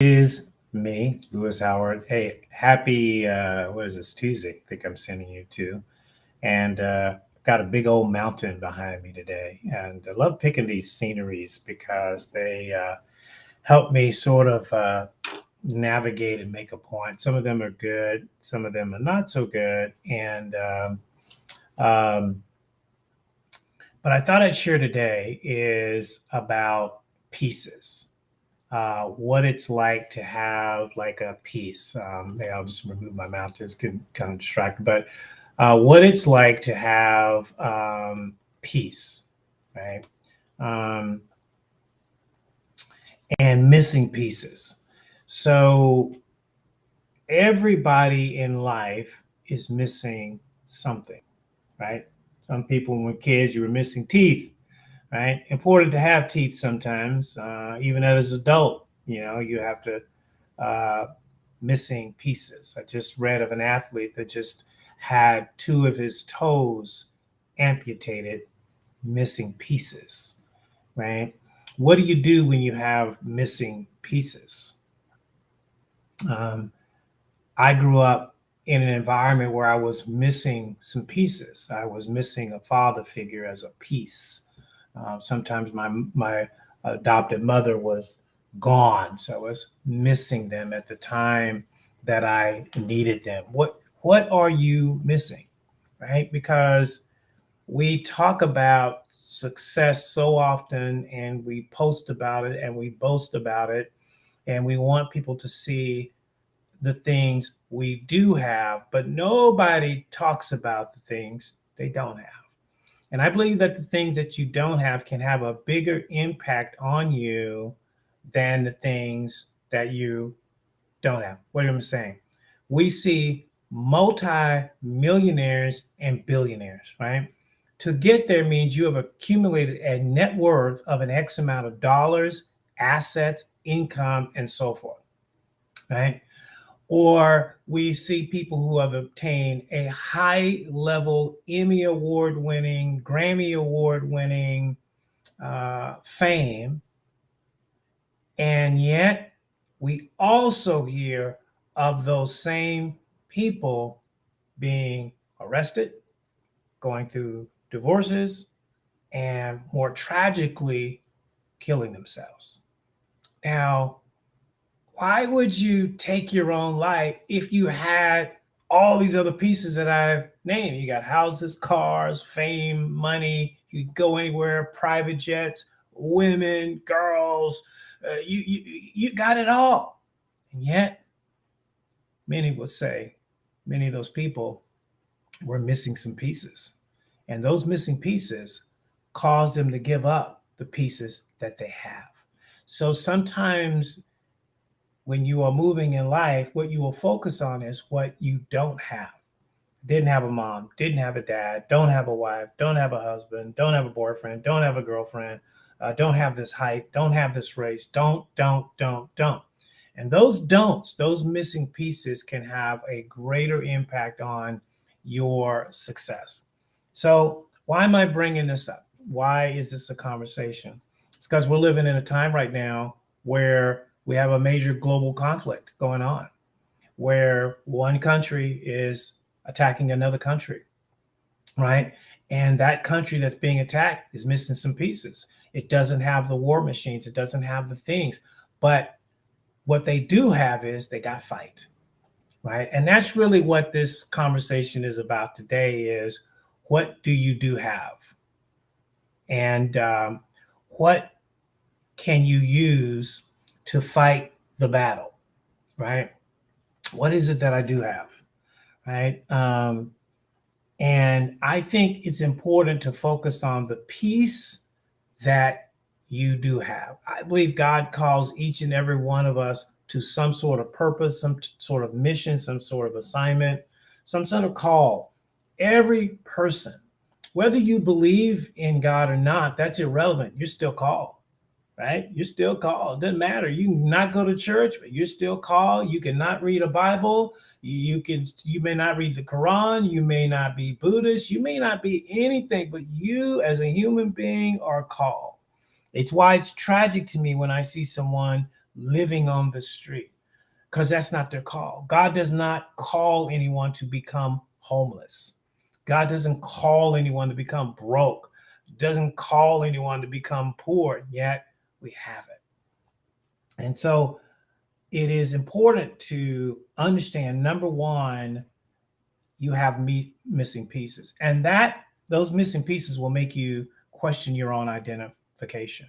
Is me, Lewis Howard. Hey, happy, what is this, Tuesday? I think I'm sending you to. And got a big old mountain behind me today. And I love picking these sceneries because they help me sort of navigate and make a point. Some of them are good, some of them are not so good. Um, but I thought I'd share today is about pieces, what it's like to have like a piece. Maybe I'll just remove my mouth, just get kind of distracted. But what it's like to have peace, right? Um, and missing pieces. So everybody in life is missing something, right? Some people, when we're kids, you were missing teeth, right? Important to have teeth sometimes, even as an adult. You have to uh, missing pieces. I just read of an athlete that just had two of his toes amputated, missing pieces, right? What do you do when you have missing pieces? Um, I grew up in an environment where I was missing some pieces. I was missing a father figure as a piece. Sometimes my adopted mother was gone, so I was missing them at the time that I needed them. What are you missing, right? Because we talk about success so often, and we post about it, and we boast about it, and we want people to see the things we do have, but nobody talks about the things they don't have. And I believe that the things that you don't have can have a bigger impact on you than the things that you don't have. What am I saying? We see multi-millionaires and billionaires, right? To get there means you have accumulated a net worth of an X amount of dollars, assets, income, and so forth, right? Or we see people who have obtained a high level Emmy Award winning, Grammy Award winning fame. And yet we also hear of those same people being arrested, going through divorces, and more tragically, killing themselves. Now, why would you take your own life if you had all these other pieces that I've named? You got houses, cars, fame, money. You could go anywhere, private jets, women, girls. You got it all, and yet many would say, many of those people were missing some pieces, and those missing pieces caused them to give up the pieces that they have. So sometimes when you are moving in life, what you will focus on is what you don't have. Didn't have a mom, didn't have a dad, don't have a wife, don't have a husband, don't have a boyfriend, don't have a girlfriend, don't have this height, don't have this race, don't. And those don'ts, those missing pieces can have a greater impact on your success. So, why am I bringing this up? Why is this a conversation? It's because we're living in a time right now where we have a major global conflict going on, where one country is attacking another country, right? And that country that's being attacked is missing some pieces. It doesn't have the war machines, it doesn't have the things, but what they do have is they got fight, right? And that's really what this conversation is about today: is what do you do have, and what can you use to fight the battle, right? What is it that I do have, right? And I think it's important to focus on the piece that you do have. I believe God calls each and every one of us to some sort of purpose, some sort of mission, some sort of assignment, some sort of call. Every person, whether you believe in God or not, that's irrelevant. You're still called, right? You're still called. It doesn't matter. You can not go to church, but you're still called. You cannot read a Bible. You may not read the Quran. You may not be Buddhist. You may not be anything, but you as a human being are called. It's why it's tragic to me when I see someone living on the street, because that's not their call. God does not call anyone to become homeless. God doesn't call anyone to become broke, doesn't call anyone to become poor, yet we have it. And so it is important to understand, number one, you have missing pieces, and that those missing pieces will make you question your own identification,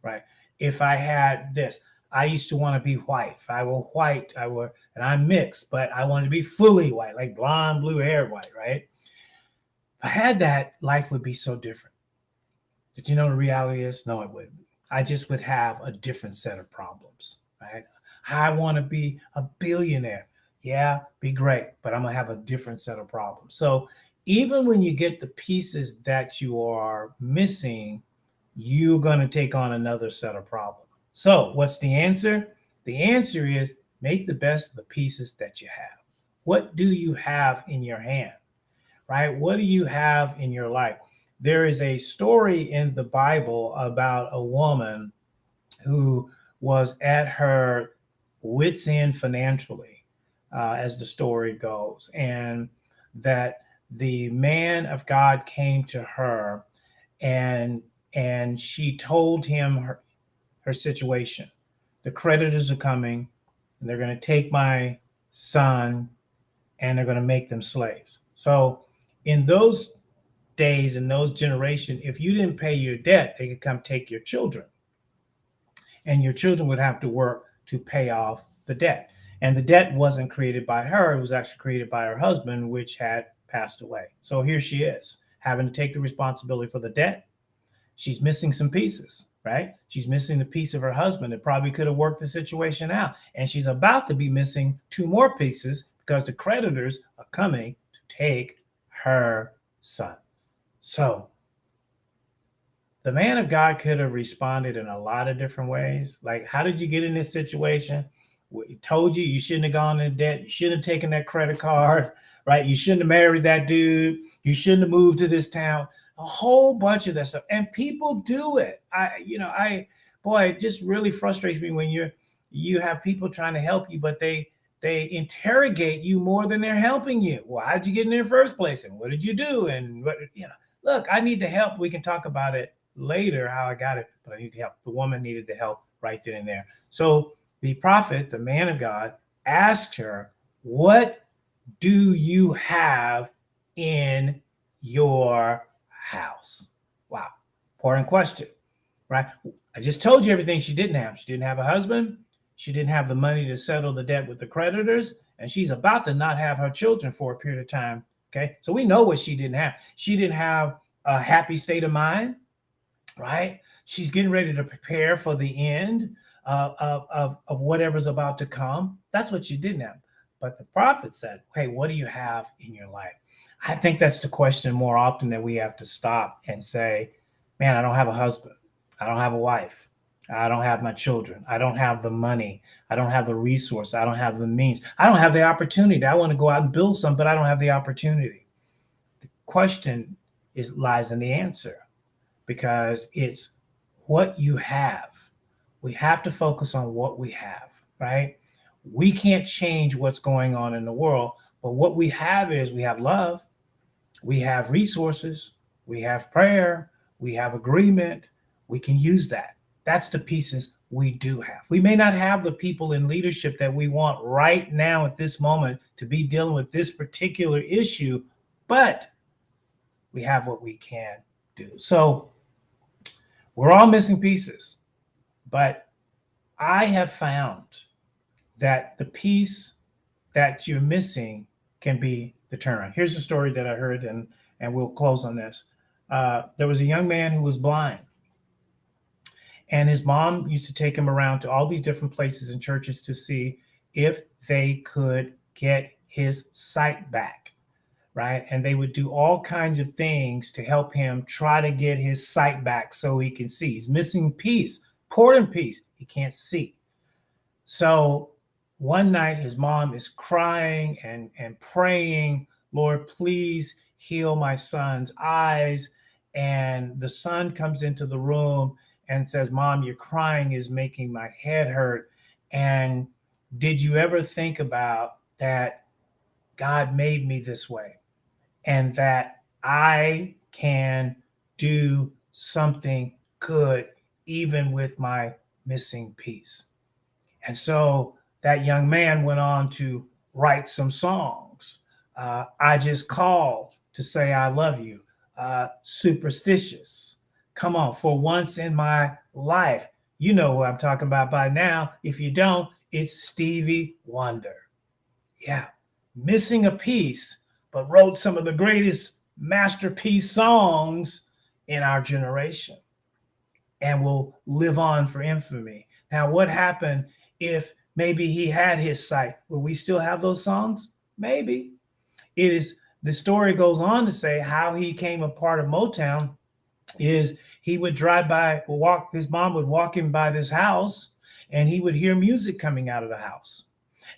right? If I had this, I used to want to be white. If I were white, and I'm mixed, but I wanted to be fully white, like blonde, blue hair white, right? If I had that, life would be so different. Did you know the reality is? No, it wouldn't. I just would have a different set of problems, right? I want to be a billionaire. Yeah, be great, but I'm going to have a different set of problems. So even when you get the pieces that you are missing, you're going to take on another set of problems. So what's the answer? The answer is make the best of the pieces that you have. What do you have in your hand, right? What do you have in your life? There is a story in the Bible about a woman who was at her wits' end financially, as the story goes, and that the man of God came to her, and she told him her situation. The creditors are coming, and they're going to take my son, and they're going to make them slaves. So in those days, in those generations, if you didn't pay your debt, they could come take your children, and your children would have to work to pay off the debt. And the debt wasn't created by her, it was actually created by her husband, which had passed away. So here she is, having to take the responsibility for the debt. She's missing some pieces, right? She's missing the piece of her husband that probably could have worked the situation out. And she's about to be missing two more pieces because the creditors are coming to take her son. So the man of God could have responded in a lot of different ways. Like, how did you get in this situation? We told you shouldn't have gone into debt. You shouldn't have taken that credit card, right? You shouldn't have married that dude. You shouldn't have moved to this town. A whole bunch of that stuff. And people do it. It just really frustrates me when you have people trying to help you, but they interrogate you more than they're helping you. Well, how'd you get in there first place? And what did you do? And look, I need the help. We can talk about it later, how I got it, but I need help. The woman needed the help right then and there. So the prophet, the man of God, asked her, what do you have in your house? Wow. Important question, right? I just told you everything she didn't have. She didn't have a husband. She didn't have the money to settle the debt with the creditors. And she's about to not have her children for a period of time. Okay. So we know what she didn't have. She didn't have a happy state of mind, right? She's getting ready to prepare for the end of whatever's about to come. That's what she didn't have. But the prophet said, hey, what do you have in your life? I think that's the question more often that we have to stop and say, man, I don't have a husband. I don't have a wife. I don't have my children. I don't have the money. I don't have the resource. I don't have the means. I don't have the opportunity. I want to go out and build something, but I don't have the opportunity. The question lies in the answer, because it's what you have. We have to focus on what we have, right? We can't change what's going on in the world, but what we have is we have love, we have resources, we have prayer, we have agreement. We can use that. That's the pieces we do have. We may not have the people in leadership that we want right now at this moment to be dealing with this particular issue, but we have what we can do. So we're all missing pieces, but I have found that the piece that you're missing can be the turnaround. Here's a story that I heard, and we'll close on this. There was a young man who was blind, and his mom used to take him around to all these different places and churches to see if they could get his sight back, right? And they would do all kinds of things to help him try to get his sight back so he can see. He's missing piece, important piece. He can't see. So one night his mom is crying and praying, Lord, please heal my son's eyes. And the son comes into the room and says, Mom, your crying is making my head hurt. And did you ever think about that God made me this way and that I can do something good even with my missing piece? And so that young man went on to write some songs. I Just Called to Say I Love You, Superstitious. Come on, For Once in My Life. You know what I'm talking about by now. If you don't, it's Stevie Wonder. Yeah, missing a piece, but wrote some of the greatest masterpiece songs in our generation and will live on for infamy. Now, what happened if maybe he had his sight? Will we still have those songs? Maybe. It is the story goes on to say how he came a part of Motown is he would drive by, walk, his mom would walk him by this house and he would hear music coming out of the house.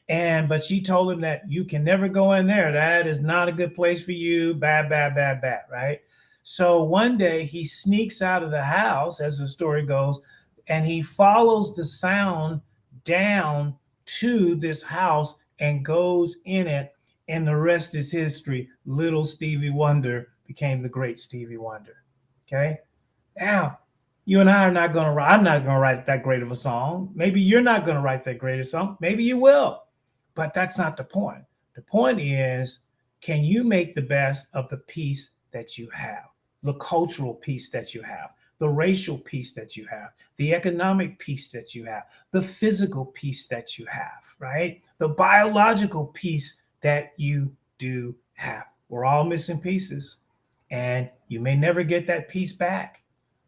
But she told him that you can never go in there. That is not a good place for you. Bad, bad, bad, bad, right? So one day he sneaks out of the house, as the story goes, and he follows the sound down to this house and goes in it. And the rest is history. Little Stevie Wonder became the great Stevie Wonder. Okay. Now, you and I are not going to write, I'm not going to write that great of a song. Maybe you're not going to write that great of a song. Maybe you will. But that's not the point. The point is, can you make the best of the piece that you have, the cultural piece that you have, the racial piece that you have, the economic piece that you have, the physical piece that you have, right? The biological piece that you do have. We're all missing pieces, and you may never get that piece back,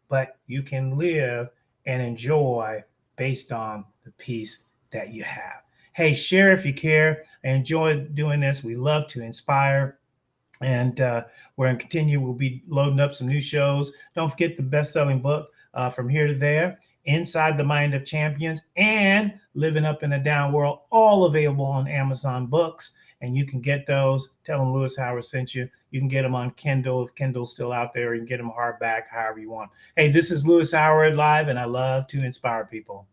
but you can live and enjoy based on the piece that you have. Hey, share if you care. I enjoy doing this. We love to inspire. And we're going to continue. We'll be loading up some new shows. Don't forget the best-selling book, From Here to There, Inside the Mind of Champions, and Living Up in a Down World, all available on Amazon Books. And you can get those. Tell them Lewis Howard sent you. You can get them on Kindle if Kindle's still out there. You can get them hardback, however you want. Hey, this is Lewis Howard Live, and I love to inspire people.